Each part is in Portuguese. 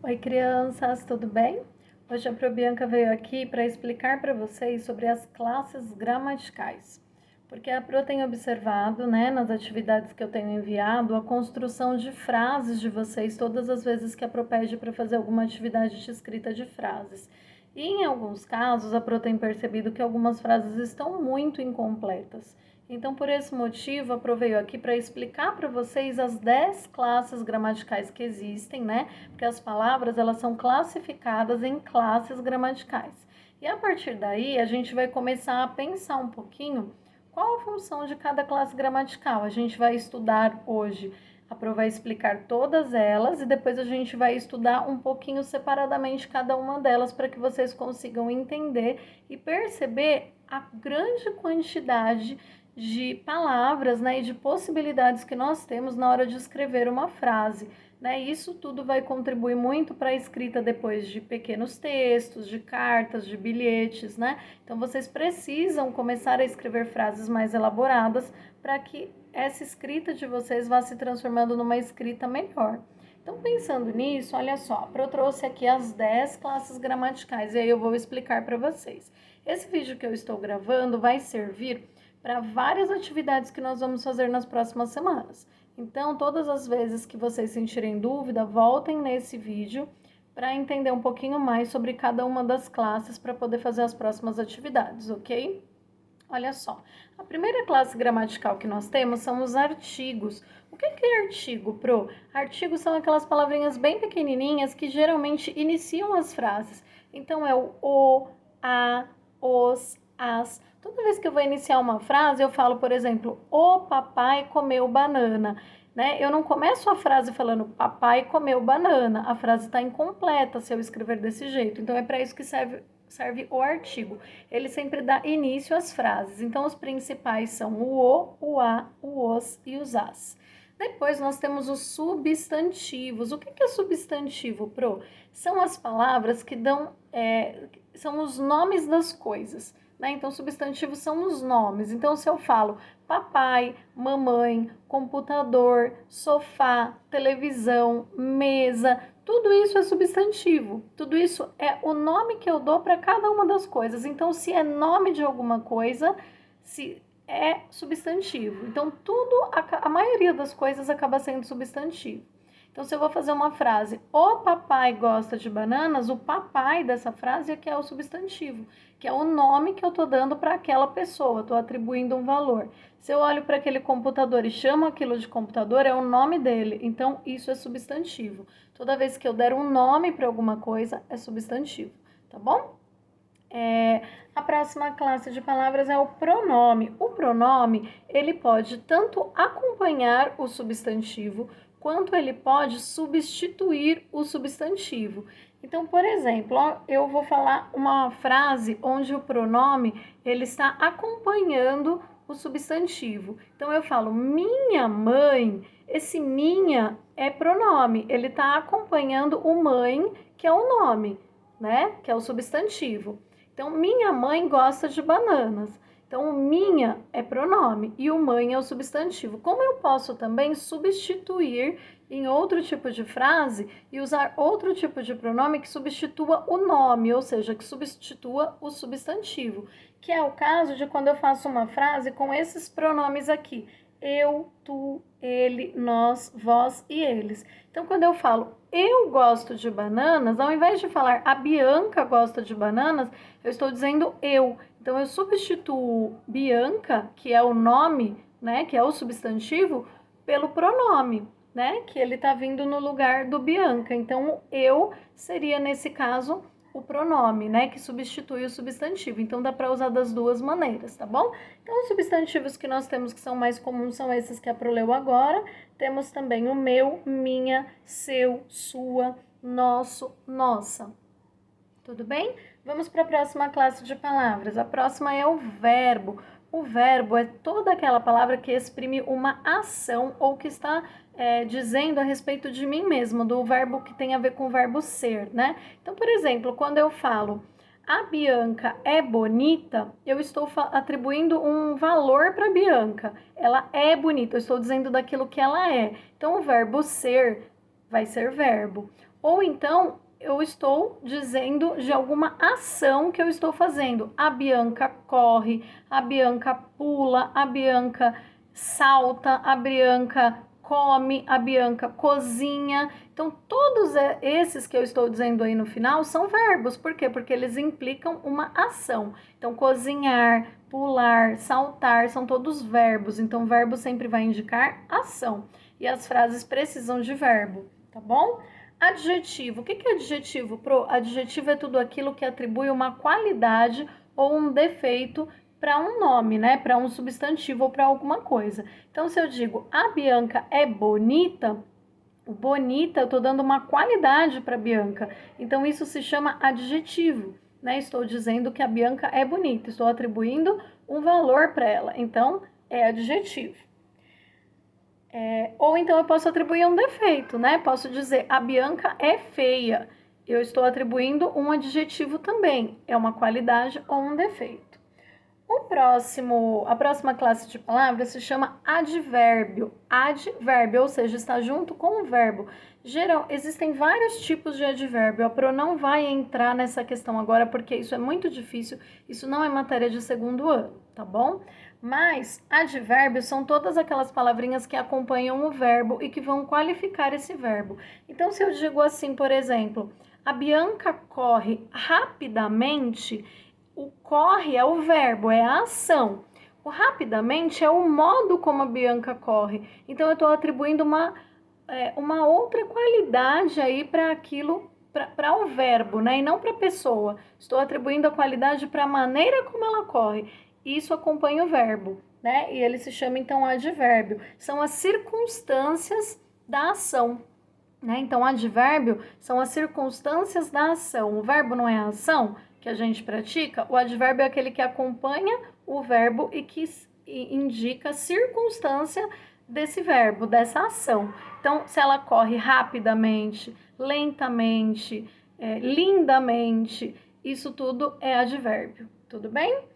Oi, crianças, tudo bem? Hoje a Probianca veio aqui para explicar para vocês sobre as classes gramaticais, porque a Pro tem observado, nas atividades que eu tenho enviado, a construção de frases de vocês todas as vezes que a Pro pede para fazer alguma atividade de escrita de frases. E em alguns casos, a Pro tem percebido que algumas frases estão muito incompletas. Então, por esse motivo, a Pro veio aqui para explicar para vocês as 10 classes gramaticais que existem, Porque as palavras, elas são classificadas em classes gramaticais. E a partir daí, a gente vai começar a pensar um pouquinho qual a função de cada classe gramatical. A gente vai estudar hoje, a Pro vai explicar todas elas e depois a gente vai estudar um pouquinho separadamente cada uma delas para que vocês consigam entender e perceber a grande quantidade de palavras, e de possibilidades que nós temos na hora de escrever uma frase. Isso tudo vai contribuir muito para a escrita depois de pequenos textos, de cartas, de bilhetes, Então, vocês precisam começar a escrever frases mais elaboradas para que essa escrita de vocês vá se transformando numa escrita melhor. Então, pensando nisso, olha só, eu trouxe aqui as 10 classes gramaticais e aí eu vou explicar para vocês. Esse vídeo que eu estou gravando vai servir para várias atividades que nós vamos fazer nas próximas semanas. Então, todas as vezes que vocês sentirem dúvida, voltem nesse vídeo para entender um pouquinho mais sobre cada uma das classes para poder fazer as próximas atividades, ok? Olha só, a primeira classe gramatical que nós temos são os artigos. O que é artigo, Pro? Artigos são aquelas palavrinhas bem pequenininhas que geralmente iniciam as frases. Então, é o, a, os, as. Toda vez que eu vou iniciar uma frase, eu falo, por exemplo, o papai comeu banana, Eu não começo a frase falando papai comeu banana. A frase está incompleta se eu escrever desse jeito. Então, é para isso que serve o artigo. Ele sempre dá início às frases. Então, os principais são o a, o os e os as. Depois, nós temos os substantivos. O que é substantivo, Pro? São as palavras que são os nomes das coisas. Então, substantivos são os nomes. Então, se eu falo papai, mamãe, computador, sofá, televisão, mesa, tudo isso é substantivo. Tudo isso é o nome que eu dou para cada uma das coisas. Então, se é nome de alguma coisa, se é substantivo. Então, a maioria das coisas acaba sendo substantivo. Então, se eu vou fazer uma frase, o papai gosta de bananas, o papai dessa frase é que é o substantivo, que é o nome que eu estou dando para aquela pessoa, estou atribuindo um valor. Se eu olho para aquele computador e chamo aquilo de computador, é o nome dele, então isso é substantivo. Toda vez que eu der um nome para alguma coisa, é substantivo, tá bom? A próxima classe de palavras é o pronome. O pronome, ele pode tanto acompanhar o substantivo, quanto ele pode substituir o substantivo. Então, por exemplo, eu vou falar uma frase onde o pronome ele está acompanhando o substantivo. Então, eu falo minha mãe, esse minha é pronome, ele está acompanhando o mãe, que é o nome, que é o substantivo. Então, minha mãe gosta de bananas. Então, o minha é pronome e o mãe é o substantivo. Como eu posso também substituir em outro tipo de frase e usar outro tipo de pronome que substitua o nome, ou seja, que substitua o substantivo, que é o caso de quando eu faço uma frase com esses pronomes aqui. Eu, tu, ele, nós, vós e eles. Então, quando eu falo eu gosto de bananas, ao invés de falar a Bianca gosta de bananas, eu estou dizendo eu. Então, eu substituo Bianca, que é o nome, que é o substantivo, pelo pronome, que ele está vindo no lugar do Bianca. Então, eu seria, nesse caso, o pronome, que substitui o substantivo. Então, dá para usar das duas maneiras, tá bom? Então, os substantivos que nós temos que são mais comuns são esses que a Pro leu agora. Temos também o meu, minha, seu, sua, nosso, nossa. Tudo bem? Vamos para a próxima classe de palavras. A próxima é o verbo. O verbo é toda aquela palavra que exprime uma ação ou que está dizendo a respeito de mim mesmo, do verbo que tem a ver com o verbo ser, Então, por exemplo, quando eu falo a Bianca é bonita, eu estou atribuindo um valor para a Bianca. Ela é bonita, eu estou dizendo daquilo que ela é. Então, o verbo ser vai ser verbo. Ou então, eu estou dizendo de alguma ação que eu estou fazendo. A Bianca corre, a Bianca pula, a Bianca salta, a Bianca come, a Bianca cozinha. Então, todos esses que eu estou dizendo aí no final são verbos. Por quê? Porque eles implicam uma ação. Então, cozinhar, pular, saltar, são todos verbos. Então, verbo sempre vai indicar ação. E as frases precisam de verbo, tá bom? Adjetivo. O que é adjetivo, Pro? Adjetivo é tudo aquilo que atribui uma qualidade ou um defeito para um nome, né? Para um substantivo ou para alguma coisa. Então, se eu digo a Bianca é bonita, o bonita, eu estou dando uma qualidade para a Bianca. Então, isso se chama adjetivo, né? Estou dizendo que a Bianca é bonita, estou atribuindo um valor para ela. Então, é adjetivo. Ou então eu posso atribuir um defeito, né? Posso dizer a Bianca é feia. Eu estou atribuindo um adjetivo também. É uma qualidade ou um defeito. A próxima classe de palavras se chama advérbio. Advérbio, ou seja, está junto com o verbo. Existem vários tipos de advérbio. A Pro não vai entrar nessa questão agora porque isso é muito difícil. Isso não é matéria de segundo ano, tá bom? Mas advérbios são todas aquelas palavrinhas que acompanham o verbo e que vão qualificar esse verbo. Então, se eu digo assim, por exemplo, a Bianca corre rapidamente, o corre é o verbo, é a ação. O rapidamente é o modo como a Bianca corre. Então, eu estou atribuindo uma outra qualidade aí para aquilo, para o verbo, né? E não para a pessoa. Estou atribuindo a qualidade para a maneira como ela corre. Isso acompanha o verbo, né? E ele se chama, então, advérbio. São as circunstâncias da ação, né? Então, advérbio são as circunstâncias da ação. O verbo não é a ação que a gente pratica. O advérbio é aquele que acompanha o verbo e que indica a circunstância desse verbo, dessa ação. Então, se ela corre rapidamente, lentamente, lindamente, isso tudo é advérbio. Tudo bem?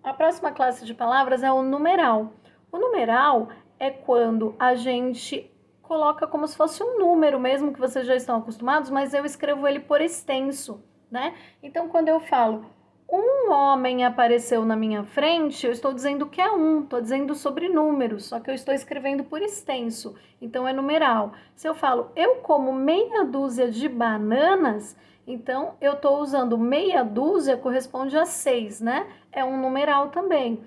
A próxima classe de palavras é o numeral. O numeral é quando a gente coloca como se fosse um número mesmo, que vocês já estão acostumados, mas eu escrevo ele por extenso, né? Então, quando eu falo um homem apareceu na minha frente, eu estou dizendo que é estou dizendo sobre números, só que eu estou escrevendo por extenso, então é numeral. Se eu falo eu como meia dúzia de bananas, então eu estou usando meia dúzia, corresponde a 6, né? É um numeral também.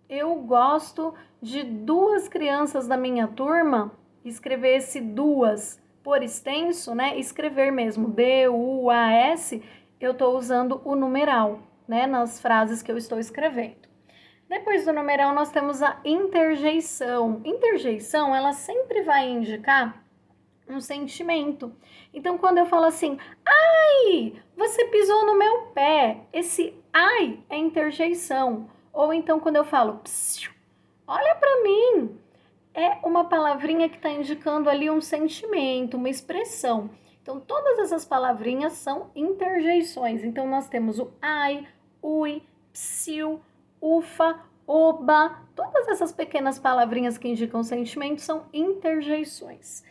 Eu gosto de 2 crianças da minha turma, escrever esse duas por extenso, né? Escrever mesmo, D-U-A-S, eu estou usando o numeral, né? Nas frases que eu estou escrevendo. Depois do numeral, nós temos a interjeição. Interjeição, ela sempre vai indicar um sentimento. Então, quando eu falo assim, ai, você pisou no meu pé, esse ai é interjeição. Ou então, quando eu falo, psiu, olha para mim, é uma palavrinha que está indicando ali um sentimento, uma expressão. Então, todas essas palavrinhas são interjeições. Então, nós temos o ai, ui, psiu, ufa, oba. Todas essas pequenas palavrinhas que indicam sentimento são interjeições.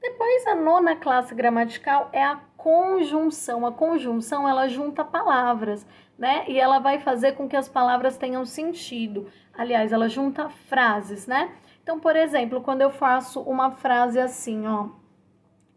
Depois, a 9ª classe gramatical é a conjunção. A conjunção, ela junta palavras, né? E ela vai fazer com que as palavras tenham sentido. Aliás, ela junta frases, né? Então, por exemplo, quando eu faço uma frase assim, ó.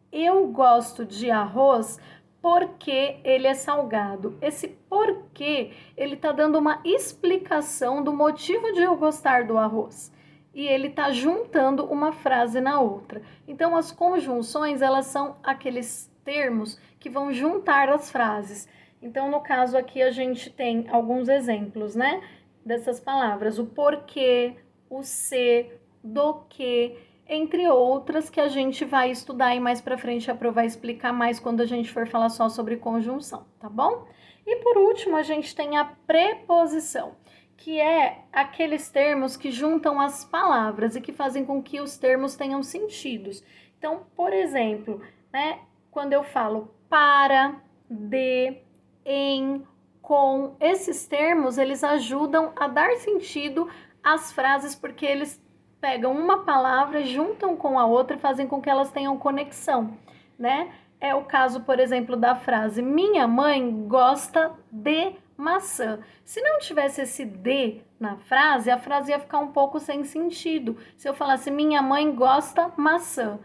Eu gosto de arroz porque ele é salgado. Esse porquê, ele tá dando uma explicação do motivo de eu gostar do arroz. E ele tá juntando uma frase na outra. Então, as conjunções, elas são aqueles termos que vão juntar as frases. Então, no caso aqui, a gente tem alguns exemplos, né? Dessas palavras. O porquê, o se, do que, entre outras que a gente vai estudar e mais pra frente a Pro vai explicar mais quando a gente for falar só sobre conjunção, tá bom? E por último, a gente tem a preposição, que é aqueles termos que juntam as palavras e que fazem com que os termos tenham sentidos. Então, por exemplo, né, quando eu falo para, de, em, com, esses termos, eles ajudam a dar sentido às frases porque eles pegam uma palavra, juntam com a outra e fazem com que elas tenham conexão, né? É o caso, por exemplo, da frase: minha mãe gosta de maçã. Se não tivesse esse de na frase, a frase ia ficar um pouco sem sentido. Se eu falasse minha mãe gosta maçã,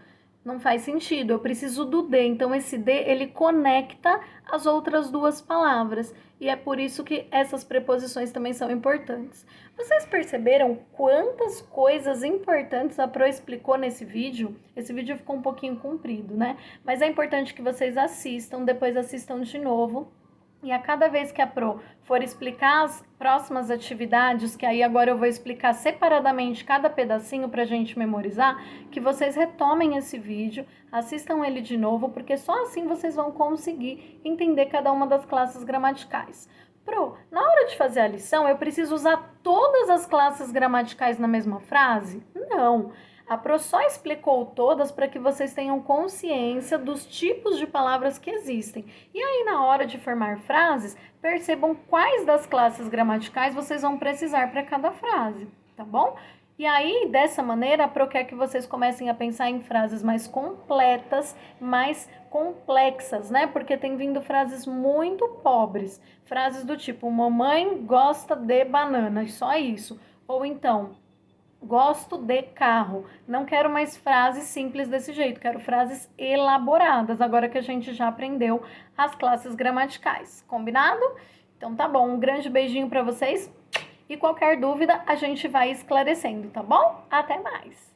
não faz sentido. Eu preciso do de. Então esse de, ele conecta as outras duas palavras. E é por isso que essas preposições também são importantes. Vocês perceberam quantas coisas importantes a Pro explicou nesse vídeo? Esse vídeo ficou um pouquinho comprido, né? Mas é importante que vocês assistam, depois assistam de novo. E a cada vez que a Pro for explicar as próximas atividades, que aí agora eu vou explicar separadamente cada pedacinho para a gente memorizar, que vocês retomem esse vídeo, assistam ele de novo, porque só assim vocês vão conseguir entender cada uma das classes gramaticais. Pro, na hora de fazer a lição, eu preciso usar todas as classes gramaticais na mesma frase? Não. A Pro só explicou todas para que vocês tenham consciência dos tipos de palavras que existem. E aí, na hora de formar frases, percebam quais das classes gramaticais vocês vão precisar para cada frase, tá bom? E aí, dessa maneira, a Pro quer que vocês comecem a pensar em frases mais completas, mais complexas, né? Porque tem vindo frases muito pobres. Frases do tipo: mamãe gosta de banana, só isso. Ou então, gosto de carro. Não quero mais frases simples desse jeito, quero frases elaboradas, agora que a gente já aprendeu as classes gramaticais. Combinado? Então tá bom, um grande beijinho para vocês e qualquer dúvida a gente vai esclarecendo, tá bom? Até mais!